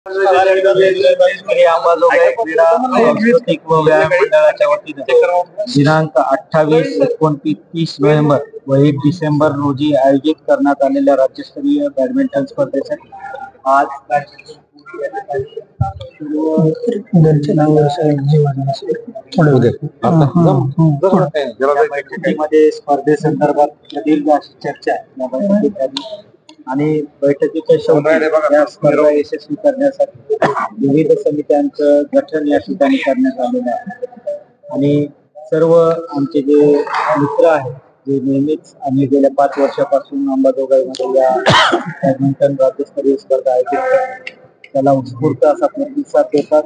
अंबाजोगाई क्रीडा सांस्कृतिक व व्यायाम मंडळाच्या वतीने दिनांक 28, 29, 30 नोव्हेंबर व 1 डिसेंबर रोजी आयोजित करण्यात आलेल्या राज्यस्तरीय बॅडमिंटन स्पर्धेसाठी आज बैठकीमध्ये स्पर्धेसंदर्भात दीर्घ अशी चर्चा या बैठकीत झाली आणि बैठकीच्या शेवटी या स्पर्धा यशस्वी करण्यासाठी विविध समित्यांचं गठन या ठिकाणी करण्यात आलेलं आहे आणि सर्व आमचे जे मित्र आहेत जे नेहमीच आम्ही गेल्या 5 वर्षापासून अंबाजोगाईमध्ये या बॅडमिंटन राज्यस्तरीय स्पर्धा आयोजित करतो त्याला उत्स्फूर्त असा प्रतिसाद देतात.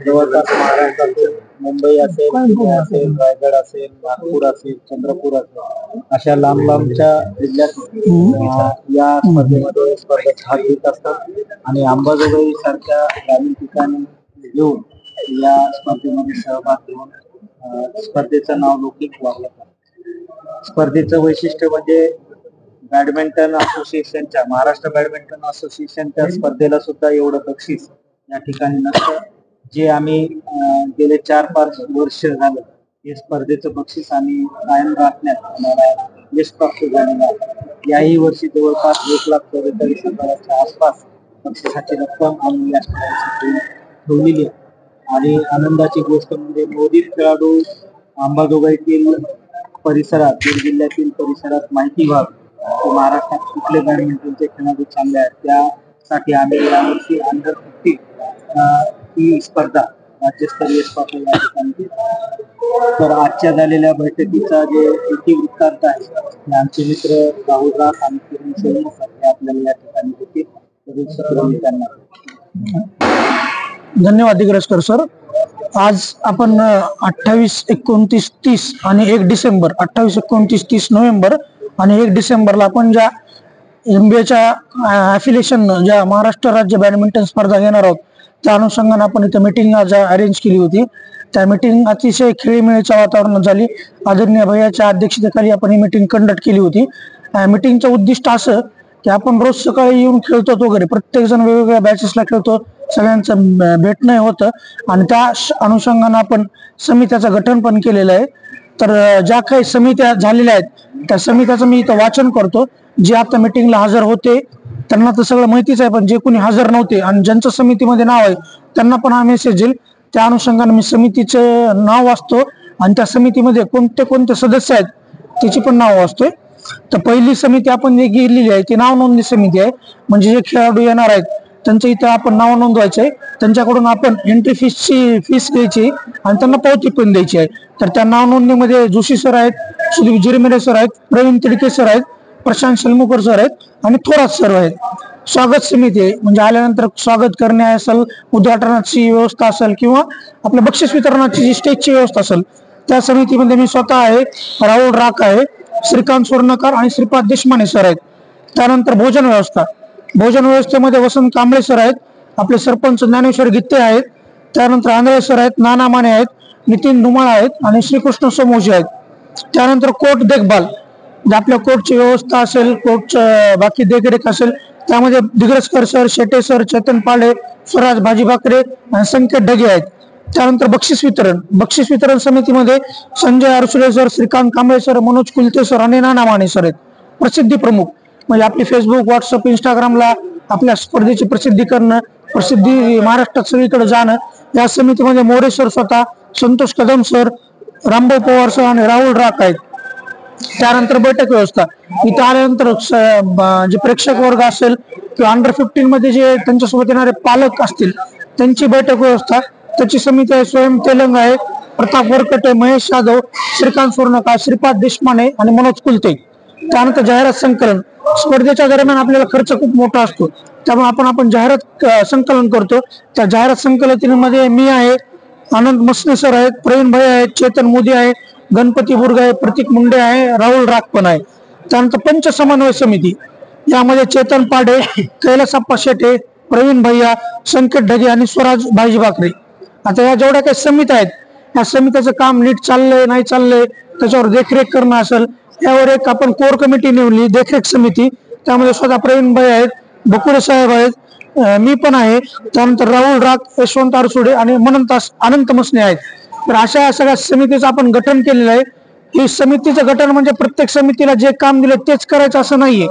जवळपास महाराष्ट्रातील मुंबई असेल, पुणे असेल, रायगड असेल, नागपूर असेल, चंद्रपूर असेल अशा लांब लांबच्या जिल्ह्यात या स्पर्धेमध्ये स्पर्धेत भाग घेत असतात आणि अंबाजोगाई सारख्या ग्रामीण ठिकाणी येऊन या स्पर्धेमध्ये सहभाग घेऊन स्पर्धेचं नाव लौकिक वाढवतात. स्पर्धेचं वैशिष्ट्य म्हणजे बॅडमिंटन असोसिएशनच्या महाराष्ट्र बॅडमिंटन असोसिएशनच्या स्पर्धेला सुद्धा एवढं बक्षीस या ठिकाणी नसतं. जे आम्ही गेले 4-5 वर्ष झालं हे स्पर्धेचं बक्षीस आम्ही कायम राखण्यात आम्हाला यश प्राप्त झालेलं आहे. याही वर्षी जवळपास 1,44,000च्या आसपास बक्षिसाची रक्कम आम्ही या स्पर्धेसाठी ठेवलेली आहे आणि आनंदाची गोष्ट म्हणजे नवोदित खेळाडू अंबाजोगाईतील परिसरात बीड जिल्ह्यातील परिसरात माहिती व्हावी महाराष्ट्रात कुठले बॅडमिंटनचे खेळाडू चांगले आहेत त्यासाठी आम्ही यावर्षी अंडर 15 ही स्पर्धा राज्यस्तरीय स्पर्धा या ठिकाणी. तर आजच्या झालेल्या बैठकीचा जे इतिवृत्तांत आहे आमचे मित्र राहुल राख आणि किरण सोनकर हे आपल्याला या ठिकाणी देतील. धन्यवाद दिग्रसकर सर. आज आपण 28, 29, 30 आणि 1 डिसेंबर 28, 29, 30 नोव्हेंबर आणि 1 डिसेंबरला आपण ज्या MBAच्या अफिलिएशन ज्या महाराष्ट्र राज्य बॅडमिंटन स्पर्धा घेणार आहोत त्या अनुषंगाने आपण इथे मीटिंग आज अरेंज केली होती. त्या मीटिंग अतिशय खेळीमेळीच्या वातावरणात झाली. आदरणीय भैयाच्या अध्यक्षतेखाली आपण ही मीटिंग कंडक्ट केली होती. मीटिंगचं उद्दिष्ट असं की आपण रोज सकाळी येऊन खेळतो वगैरे प्रत्येक जण वेगवेगळ्या बॅचेसला खेळतो सगळ्यांचं भेटणं होतं आणि त्या अनुषंगाने आपण समित्याचं गठन पण केलेलं आहे. तर ज्या काही समित्या झालेल्या आहेत त्या समित्याचं मी इथं वाचन करतो. जे आता मीटिंगला हजर होते त्यांना तर सगळं माहितीच आहे पण जे कोणी हजर नव्हते आणि ज्यांचं समितीमध्ये नाव आहे त्यांना पण हा मेसेज येईल. त्या अनुषंगाने मी समितीचं नाव वाचतो आणि त्या समितीमध्ये कोणते कोणते सदस्य आहेत त्याची पण नाव वाचतोय. तर पहिली समिती आपण जे गेलेली आहे ती नाव नोंदणी समिती आहे. म्हणजे जे खेळाडू येणार आहेत त्यांचं इथं आपण नाव नोंदवायचं आहे. त्यांच्याकडून आपण एंट्री फीस घ्यायची आणि त्यांना पावती पण द्यायची आहे. तर त्या नाव नोंदणीमध्ये जोशी सर आहेत, सुदीप जिरमेरे सर आहेत, प्रवीण तिडके सर आहेत, प्रशांत शलमुकर सर आहेत आणि थोरात सर आहेत. स्वागत समिती आहे म्हणजे आल्यानंतर स्वागत करणे असेल, उद्घाटनाची व्यवस्था असेल किंवा आपल्या बक्षीस वितरणाची जी स्टेजची व्यवस्था असेल त्या समितीमध्ये मी स्वतः आहे, राहुल राख आहे, श्रीकांत स्वर्णकर आणि श्रीपाद देशमाने सर आहेत. त्यानंतर भोजन व्यवस्थेमध्ये वसंत कांबळे सर आहेत, आपले सरपंच ज्ञानेश्वर गित्ते आहेत, त्यानंतर आंधळे सर आहेत, नाना माने आहेत, नितीन धुमाळ आहेत आणि श्रीकृष्ण सोमोजी आहेत. त्यानंतर कोर्ट देखभाल आपल्या कोर्टची व्यवस्था असेल, कोर्टचं बाकी देखरेख असेल त्यामध्ये दिग्रसकर सर, शेटे सर, चेतन पाले, स्वराज भाजीभाकरे आणि संकेत ढगे आहेत. त्यानंतर बक्षीस वितरण समितीमध्ये Sanjay Arsule sir, Shrikant Kamble sir, Manoj Kulte sir आणि नाना माने सर आहेत. प्रसिद्धी प्रमुख म्हणजे आपली फेसबुक, व्हॉट्सअप, इंस्टाग्रामला आपल्या स्पर्धेची प्रसिद्धी करणं, प्रसिद्धी महाराष्ट्रात सगळीकडे जाणं. या समितीमध्ये मोरे सर स्वतः, संतोष कदम सर, रामभाऊ पवार सर आणि राहुल राख आहेत. त्यानंतर बैठक व्यवस्था इथं आल्यानंतर जे प्रेक्षक वर्ग असेल किंवा अंडर 15 मध्ये जे त्यांच्यासोबत येणारे पालक असतील त्यांची बैठक व्यवस्था त्याची समिती आहे. स्वयं तेलंग आहे, प्रताप वरकटे, महेश यादव, श्रीकांत स्वर्णकर, श्रीपाद देशमाने आणि मनोज कुलते. त्यानंतर जाहिरात संकलन स्पर्धेच्या दरम्यान आपल्याला खर्च खूप मोठा असतो त्यामुळे आपण जाहिरात संकलन करतो. त्या जाहिरात संकलनामध्ये मी आहे, आनंद मसने सर आहेत, प्रवीण भाई आहेत, चेतन मोदी आहे, गणपती बुर्ग आहे, प्रतीक मुंडे आहे, राहुल राख पण आहे. त्यानंतर पंच समन्वय समिती यामध्ये चेतन पाडे, कैलासप्पा शेटे, प्रवीण भैया, संकेत ढगे आणि स्वराज भाजीभाकरे. आता या जेवढ्या काही समिती आहेत या समितीचं काम नीट चाललंय नाही चाललंय त्याच्यावर देखरेख करणं असेल यावर एक आपण कोर कमिटी नेमली देखरेख समिती. त्यामध्ये स्वतः प्रवीण भाई आहेत, बकुळे साहेब आहेत, मी पण आहे, त्यानंतर राहुल राग, यशवंत आरसुडे आणि अनंत मसने आहेत. तर अशा सगळ्या समितीचं आपण गठन केलेलं आहे. ही समितीचं गठन म्हणजे प्रत्येक समितीला जे काम दिलं तेच करायचं असं नाहीये.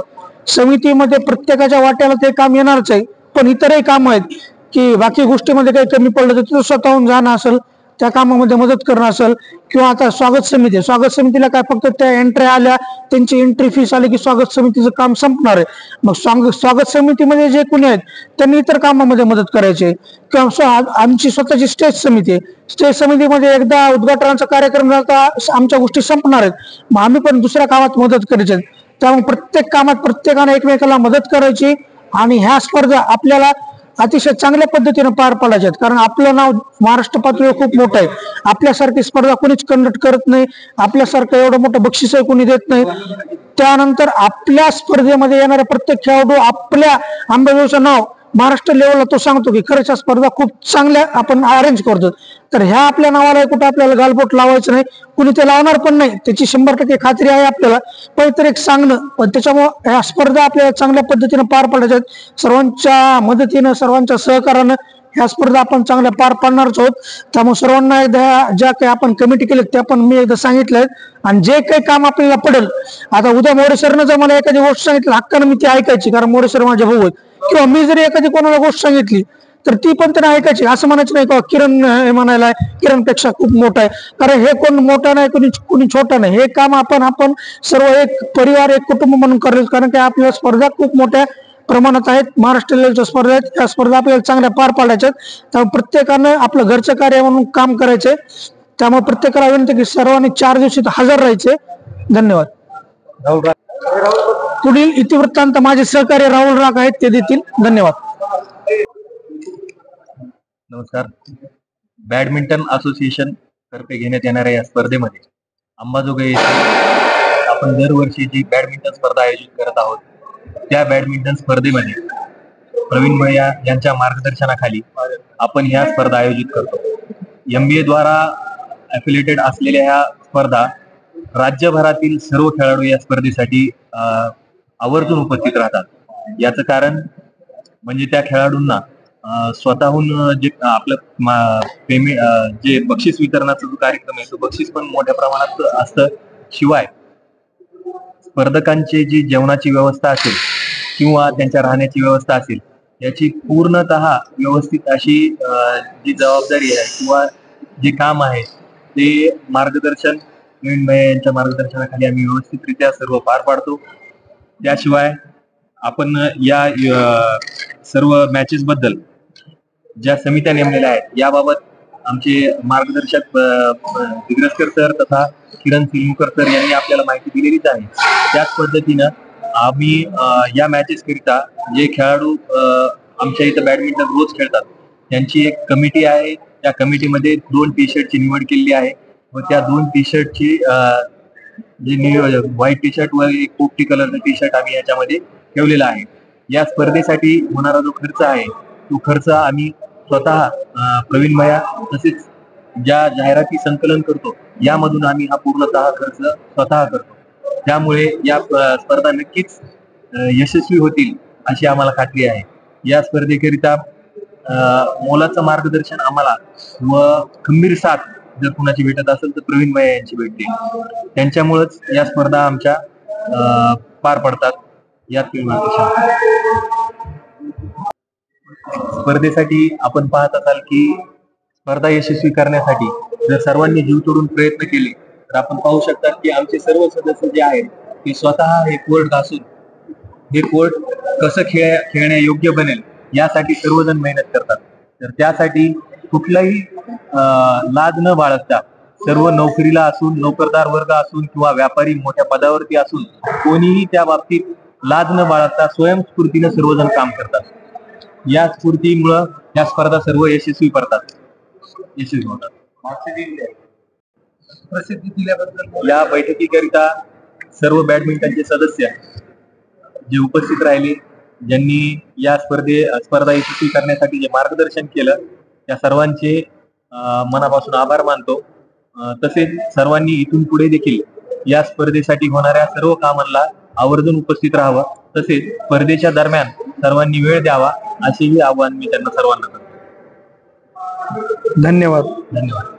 समितीमध्ये प्रत्येकाच्या वाट्याला ते काम येणारच आहे, पण इतरही काम आहेत की बाकी गोष्टीमध्ये काही कमी पडलं तर तिथं स्वतःहून जाणं असेल, त्या कामामध्ये मदत करणं असेल, किंवा आता स्वागत समितीला काय फक्त त्या एंट्री आल्या, त्यांची एंट्री फीस आली की स्वागत समितीचं काम संपणार आहे. मग स्वागत समितीमध्ये जे कोणी आहेत त्यांनी इतर कामामध्ये मदत करायची, किंवा आमची स्वतःची स्टेज समिती आहे. स्टेज समितीमध्ये एकदा उद्घाटनाचा कार्यक्रम झाला आमच्या गोष्टी संपणार आहेत, मग आम्ही पण दुसऱ्या कामात मदत करायची. त्यामुळे प्रत्येक कामात प्रत्येकाने एकमेकाला मदत करायची आणि ह्या स्पर्धा आपल्याला अतिशय चांगल्या पद्धतीने पार पाडायचे आहेत. कारण आपलं नाव महाराष्ट्र पातळीवर खूप मोठं आहे. आपल्यासारखी स्पर्धा कोणीच कंडक्ट करत नाही, आपल्यासारखं एवढं मोठं बक्षीसही कोणी देत नाही. त्यानंतर आपल्या स्पर्धेमध्ये येणारे प्रत्येक खेळाडू आपल्या अंबाजोगाईचं नाव महाराष्ट्र लेवलला तो सांगतो की खरंच या स्पर्धा खूप चांगल्या आपण अरेंज करतो. तर ह्या आपल्या नावाला कुठं आपल्याला गालबोट लावायचं नाही, कुणी ते लावणार पण नाही, त्याची 100% खात्री आहे आपल्याला. पण तर एक सांगणं, पण त्याच्यामुळे ह्या स्पर्धा आपल्याला चांगल्या पद्धतीने पार पाडायच्या आहेत. सर्वांच्या मदतीनं, सर्वांच्या सहकार्यानं ह्या स्पर्धा आपण चांगल्या पार पाडणारच आहोत. त्यामुळे सर्वांना एकदा ज्या काही आपण कमिटी केल्या त्या पण मी एकदा सांगितलंय, आणि जे काही काम आपल्याला पडेल, आता उद्या मोरे सरनं जर मला एखादी गोष्ट सांगितली हक्कानं मी ती ऐकायची, कारण मोरे सर माझे भाऊ आहेत. किंवा मी जरी एखादी कोणाला गोष्ट सांगितली तर ती पण त्यांना ऐकायची. असं म्हणायचं नाही का किरण हे म्हणायला किरणपेक्षा खूप मोठा आहे, कारण हे कोण मोठा नाही, कुणी छोटा नाही. हे काम आपण सर्व एक परिवार, एक कुटुंब म्हणून करेल. कारण की आपल्या स्पर्धा खूप मोठ्या प्रमाणात आहेत, महाराष्ट्र लेवलच्या स्पर्धा आहेत. त्या स्पर्धा आपल्याला चांगल्या पार पाडायच्या आहेत. त्यामुळे प्रत्येकानं आपलं घरचं कार्य म्हणून काम करायचंय. त्यामुळे प्रत्येकाला विनंती की सर्वांनी 4 दिवशी हजर राहायचे. धन्यवाद. पुढील इतिवृत्तांत माझे सहकारी राहुल राग आहेत, ते देतील. धन्यवाद. नमस्कार. बॅडमिंटन असोसिएशन तर्फे घेण्यात येणाऱ्या या स्पर्धेमध्ये अंबाजोगाई येथे आपण दरवर्षी जी बॅडमिंटन स्पर्धा आयोजित करत आहोत, त्या बॅडमिंटन स्पर्धेमध्ये प्रवीण भैया यांच्या मार्गदर्शनाखाली आपण ह्या स्पर्धा आयोजित करतो. MBA द्वारा ॲफिलिएटेड असलेल्या ह्या स्पर्धा राज्यभरातील सर्व खेळाडू या स्पर्धेसाठी आवर्जून उपस्थित राहतात. याचं कारण म्हणजे त्या खेळाडूंना स्वतःहून जे आपलं पेमेंट, जे बक्षीस वितरणाचा जो कार्यक्रम आहे तो बक्षीस पण मोठ्या प्रमाणात असतं. शिवाय स्पर्धकांची जी जेवणाची व्यवस्था असेल किंवा त्यांच्या राहण्याची व्यवस्था असेल, याची पूर्णतः व्यवस्थित अशी जी जबाबदारी आहे किंवा जे काम आहे ते मार्गदर्शन प्रवीण भैया यांच्या मार्गदर्शनाखाली आम्ही व्यवस्थितरित्या सर्व पार पाडतो. त्याशिवाय आपण या सर्व मॅचेस बद्दल ज्या समित्या नेमलेल्या आहेत याबाबत आमचे मार्गदर्शक दिग्रसकर सर तथा किरण सिलमुकर सर यांनी आपल्याला माहिती दिलेलीच आहे. त्याच पद्धतीनं आम्ही या मॅचेस करिता जे खेळाडू आमच्या इथं बॅडमिंटन रोज खेळतात त्यांची एक कमिटी आहे. त्या कमिटीमध्ये 2 टी-शर्टची निवड केलेली आहे व त्या 2 टी-शर्टची जे व्हाईट टी-शर्ट व एक पोपटी कलरचा टी-शर्ट आम्ही याच्यामध्ये ठेवलेला आहे. या स्पर्धेसाठी होणारा जो खर्च आहे तो खर्च आम्ही स्वतः प्रवीण भैया तसेच ज्या जाहिराती संकलन करतो यामधून आम्ही हा पूर्णतः खर्च स्वतः करतो. त्यामुळे या स्पर्धा नक्कीच यशस्वी होतील अशी आम्हाला खात्री आहे. या स्पर्धेकरिता मोलाचं मार्गदर्शन आम्हाला व खंबीर साथ जर कुणाची भेटत असेल तर प्रवीण भैया यांची भेटते. त्यांच्यामुळेच या स्पर्धा आमच्या पार पडतात. यात स्पर्धेसाठी आपण पाहत असाल की स्पर्धा यशस्वी करण्यासाठी जर सर्वांनी जीव तोडून प्रयत्न केले तर आपण पाहू शकतात की आमचे सर्व सदस्य जे आहेत ते स्वतः हे कोर्ट घासून हे कोर्ट कसं खेळण्या योग्य बनेल यासाठी सर्वजण मेहनत करतात. तर त्यासाठी कुठलाही लाज न बाळगता सर्व नोकरीला असून, नोकरदार वर्ग असून किंवा व्यापारी मोठ्या पदावरती असून कोणीही त्या बाबतीत लाज न बाळगता स्वयंस्फूर्तीने सर्वजण काम करतात. या स्फूर्तीमुळं या स्पर्धा सर्व यशस्वी होतात. प्रसिद्धी दिल्याबद्दल या बैठकीकरिता सर्व बॅडमिंटनचे सदस्य जे उपस्थित राहिले, ज्यांनी या स्पर्धा यशस्वी करण्यासाठी जे मार्गदर्शन केलं त्या सर्वांचे मनापासून आभार मानतो. तसेच सर्वांनी इथून पुढे देखील या स्पर्धेसाठी होणाऱ्या सर्व कामांना आवर्जून उपस्थित राहावं, तसेच स्पर्धेच्या दरम्यान सर्वांनी वेळ द्यावा, असेही आवाहन मी त्यांना सर्वांना करतो. धन्यवाद. धन्यवाद.